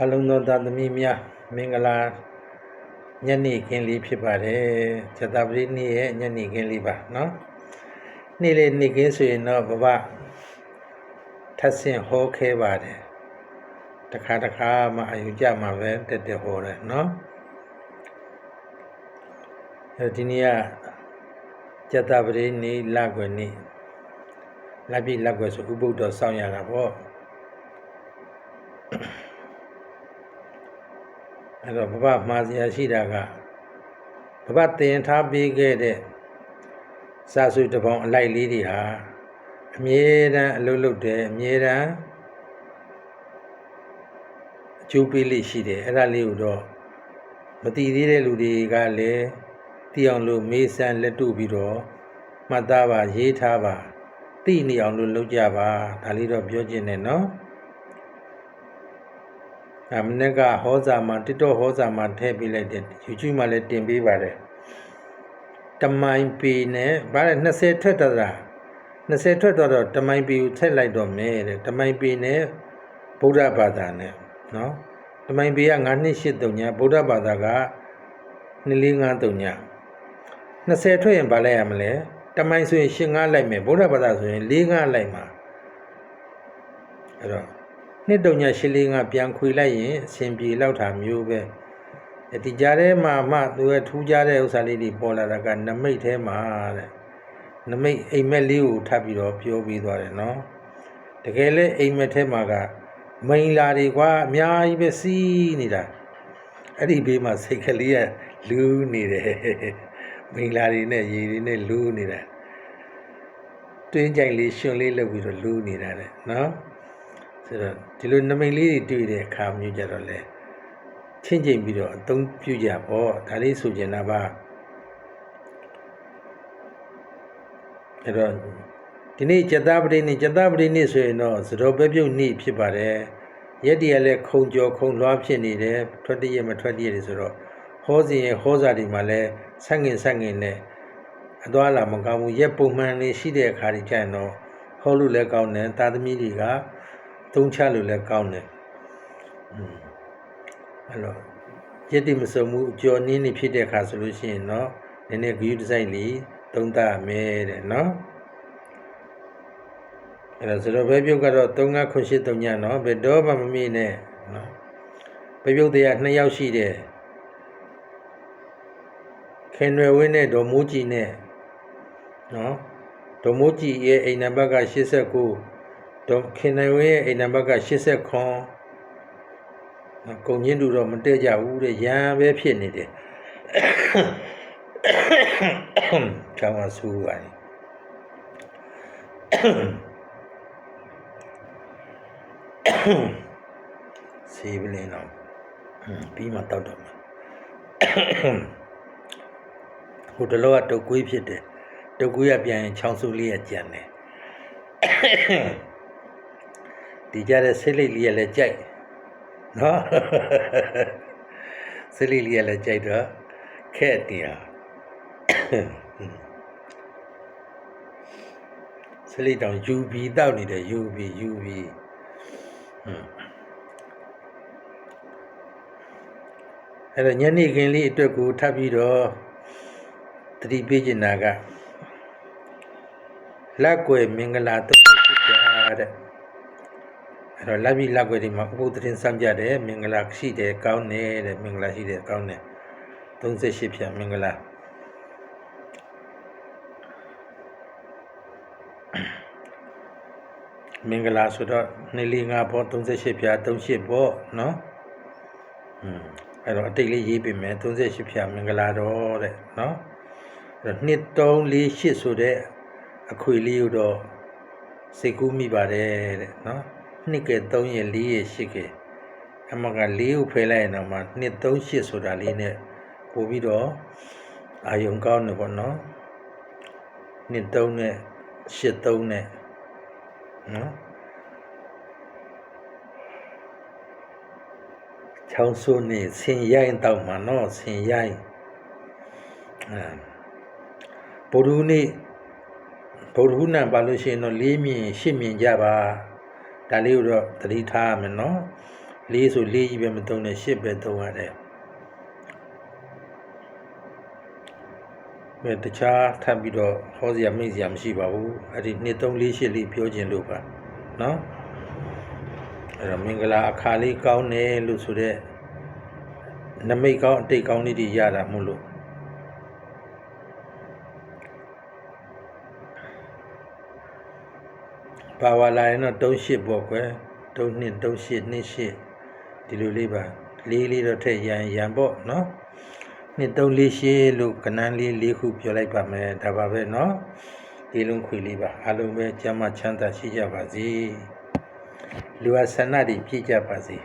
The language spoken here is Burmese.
အလုံးသောသားသမီးများမင်္ဂလာညနေခင်းလေးဖြစ်ပါတယ်ဇတပတိနေ့ရဲ့ညနေခင်းလေးပါနော်နေ့လေးနေ့ခင်းဆိုရင်တော့ဘဘထပ်ဆင့်ဟောခဲပါတယ်တခါမှအယူကြမှာပဲတက်ဟောတယ်နော်ဒီနေ့ကဇတပတိနေ့လကွယ်နေ့လက်ပြလက်ကွယ်ဆိုဥပုဒ်တော်စောင့်ရတာပေါ့အဲ့တော့ဘဘမှားစရာရှိတာကဘဘတင်ထားပေးခဲ့တဲ့စာစုတပေါင်းအလိုက်လေးတွေဟာအမြဲတမ်းအလုပ်လုပ်တယ်အမြဲတမ်းအကျိုးပေးလိရှိတယ်အဲ့ဒါလေးကိုတော့မတည်သေးတဲ့လူတွေကလည်းသိအောင်လို့မေးစမ်းလက်တို့ပြီးတော့မှတ်သားပါရေးထားပါသိနေအောင်လို့လုပ်ကြပါဒါလေးတော့ပြောချင်တယ်နော်မနေ့ကဟောစာမှာTikTokဟောစာမှာထည့်ပေးလိုက်တယ် YouTube မှာလည်းတင်ပေးပါတယ်တမိုင်ပေနဲ့ဗါတယ်20ထွက်တော့တာ20ထွက်တော့တမိုင်ပေကိုထည့်လိုက်တော့မယ်တဲ့တမိုင်ပေနဲ့ဗုဒ္ဓဘာသာနဲ့နော်တမိုင်ပေက9283ညဗုဒ္ဓဘာသာက2453ည20ထွက်ရင်ဗါလိုက်ရမလဲတမိုင်ဆိုရင်85လိုက်မယ်ဗုဒ္ဓဘာသာဆိုရင်45လိုက်မှာအဲ့တော့နှစ်တုံညာ845ပြန်ခွေလိုက်ရင်အဆင်ပြေလောက်တာမျိုးပဲဒီကြားထဲမှာမှသူကထူးခြားတဲ့ဥစ္စာလေးတွေပေါ်လာတာကနမိတ်ထဲမှာတဲ့နမိတ်အိမ်မက်လေးကိုထပ်ပြီးတော့ပြောပြီးသွားတယ်နော်တကယ်လဲအိမ်မက်ထဲမှာကမိန်လာတွေကွာအများကြီးပဲစီးနေတာအဲ့ဒီဘေးမှာစိတ်ကလေးကလူးနေတယ်မိန်လာတွေနဲ့ရေတွေနဲ့လူးနေတာတွင်းကြိုင်လေးရှင်လေးလုပ်ပြီးတော့လူးနေတာတဲ့နော်ဆိုတော့ဒီလိုနမိတ်လေးတွေတွေ့တဲ့အခါမျိုးကြတော့လေချင်းချင်းပြီးတော့အသုံးပြုကြပေါ့ဒါလေးဆိုချင်တာပါအဲ့တော့ဒီနေ့ဇတပတိနေ့ဆိုရင်တော့သတော်ပဲပြုတ်နေ့ဖြစ်ပါတယ်ရက်တည်းကလည်းခုံကြော်ခုံလွှားဖြစ်နေတယ်ထွက်တည့်ရမထွက်တည့်ရဆိုတော့ဟောစဉ်ရဲ့ဟောစာတွေမှာလည်းဆက်ငင်နဲ့အသွားလာမကောင်းဘူးရက်ပုံမှန်လေးရှိတဲ့အခါတွေကျရင်တော့ဟောလို့လည်းကောင်းတယ်သားသမီးတွေကသုံးချလို့လည်းကောင်းတယ်အဲ့တော့ရက်တိမစုံမှုအကျော်နင်းနေဖြစ်တဲ့အခါဆိုလို့ရှိရင်တော့နည်းနည်းဂရုတစိုက်လေးသုံးသပ်မယ်တဲ့နော်အဲ့တော့ဆိုတော့ဘဲပြုတ်ကတော့3983ညနော်ဘယ်တော့မှမမေ့နဲ့နော်ဘဲပြုတ်တရား2ယောက်ရှိတယ်ခင်ရွယ်ဝင်းနဲ့ဒေါ်မိုးကြည်နဲ့နော်ဒေါ်မိုးကြည်ရဲ့အိမ်နံပါတ်က89ဒေါ်ခင်ရွယ်ဝင်းရဲ့အိမ်နံပါတ်က89ကုန်ချင်းတူတော့မတည့်ကြဘူးတဲ့ရန်ပဲဖြစ်နေတယ်ကျောင်းကဆူပါနေဆေးပလင်းတော့ပြီးမှတောက်တော့မှာဟိုတလောကတုတ်ကွေးဖြစ်တယ်တုတ်ကွေးကပြန်ရင်ချောင်းဆူလေးကကြံတယ်ဒီကြတဲ့ဆေးလိပ်လေးကလည်းကြိုက်နော်ဆေးလိပ်လေးကလည်းကြိုက်တော့ခက်တရားဆေးလိပ်တောင်ယူပြီးတောက်နေတယ်ယူပြီးအဲ့တော့ညနေခင်းလေးအတွက်ကိုထပ်ပြီးတော့တတိပေးချင်တာကလက်ွယ်မင်္ဂလာတုတ်ဖြစ်ကြတဲ့အဲ့တော့လက်ပြီးလက်ွယ်ဒီမှာဥပုသ်တင်စမ်းကြတယ်မင်္ဂလာရှိတယ်ကောင်းတယ်တဲ့မင်္ဂလာရှိတယ်ကောင်းတယ်38ဖြတ်မင်္ဂလာမင်္ဂလာဆိုတော့245ဘော38ဖြတ်38ဘောနော်အဲ့တော့အတိတ်လေးရေးပေးမယ်38ဖြတ်မင်္ဂလာတော့တဲ့နော်အဲ့တော့2348ဆိုတဲ့အခွေလေးကိုတော့စိတ်ကူးမိပါတယ်တဲ့နော်2က3ရ4ရ8ကအမက4ကိုဖယ်လိုက်ရင်တော့မှ238ဆိုတာလေးနဲ့ပို့ပြီးတော့အာယုံကောင်းတယ်ပေါ့နော်23နဲ့83နဲ့နော်ချောင်းဆိုးနေဆင်ရိုင်းတောက်မှာနော်ဆင်ရိုင်းဗုဒ္ဓဟူးနံပါလို့ရှိရင်တော့4မြင်8မြင်ကြပါဒါလေးကိုတော့သတိထားရမယ်နော် 4ဆို4ကြီးပဲမသုံးနဲ့8ပဲသုံးရတယ်ဘယ်တခြားထပ်ပြီးတော့ဟောစရာမိတ်စရာမရှိပါဘူးအဲ့ဒီ2 3 4 8လေးပြောခြင်းလို့ပါနော်အဲ့တော့မင်္ဂလာအခါလေးကောင်းတယ်လို့ဆိုတဲ့နမိတ်ကောင်းအတိတ်ကောင်းလေးတွေရတာမို့လို့ပါဝါလာရင်တော့38ပေါ့ကွယ်32 38 28ဒီလိုလေးပါလေးလေးတော့ထည့်ရန်ပေါ့နော်2 3 4 8လို့ကဏ္ဍလေး4ခုပြောလိုက်ပါမယ်ဒါပါပဲနော်ဒီလုံးခွေလေးပါအားလုံးပဲကျမ်းမာချမ်းသာရှိကြပါစေလူအဆန္ဒတွေပြည့်ကြပါစေ